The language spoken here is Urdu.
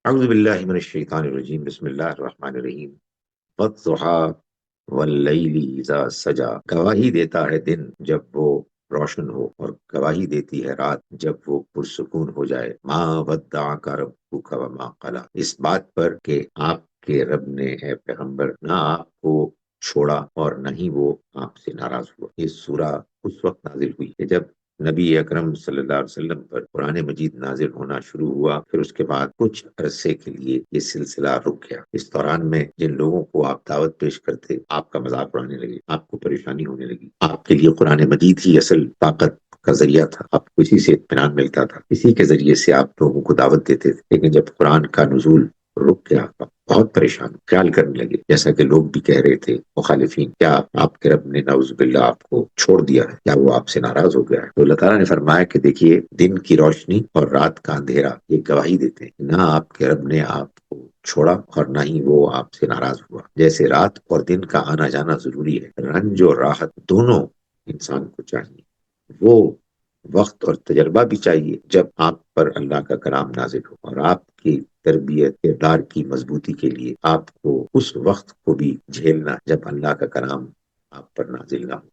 اعوذ باللہ من الشیطان الرجیم، بسم اللہ الرحمن الرحیم۔ والضحیٰ واللیل اذا سجا، گواہی دیتا ہے دن جب وہ روشن ہو، اور گواہی دیتی ہے رات جب وہ پرسکون ہو جائے۔ ما ودعک ربک وما قلی، اس بات پر کہ آپ کے رب نے اے پیغمبر نہ آپ کو چھوڑا اور نہ ہی وہ آپ سے ناراض ہوا۔ یہ سورہ اس وقت نازل ہوئی کہ جب نبی اکرم صلی اللہ علیہ وسلم پر قرآن مجید نازل ہونا شروع ہوا، پھر اس کے بعد کچھ عرصے کے لیے یہ سلسلہ رک گیا۔ اس دوران میں جن لوگوں کو آپ دعوت پیش کرتے، آپ کا مذاق اڑانے لگے، آپ کو پریشانی ہونے لگی۔ آپ کے لیے قرآن مجید ہی اصل طاقت کا ذریعہ تھا، آپ کو اسی سے اطمینان ملتا تھا، اسی کے ذریعے سے آپ لوگوں کو دعوت دیتے تھے۔ لیکن جب قرآن کا نزول رک گیا، بہت پریشان خیال کرنے لگے، جیسا کہ لوگ بھی کہہ رہے تھے مخالفین، کیا آپ کے رب نے نعوذ باللہ آپ کو چھوڑ دیا ہے؟ کیا وہ آپ سے ناراض ہو گیا ہے؟ تو اللہ تعالیٰ نے فرمایا کہ دیکھیے، دن کی روشنی اور رات کا اندھیرا یہ گواہی دیتے ہیں، نہ آپ کے رب نے آپ کو چھوڑا اور نہ ہی وہ آپ سے ناراض ہوا۔ جیسے رات اور دن کا آنا جانا ضروری ہے، رنج اور راحت دونوں انسان کو چاہیے۔ وہ وقت اور تجربہ بھی چاہیے جب آپ پر اللہ کا کلام نازل ہو، اور آپ کی تربیت کردار کی مضبوطی کے لیے آپ کو اس وقت کو بھی جھیلنا جب اللہ کا کلام آپ پر نازل نہ ہو۔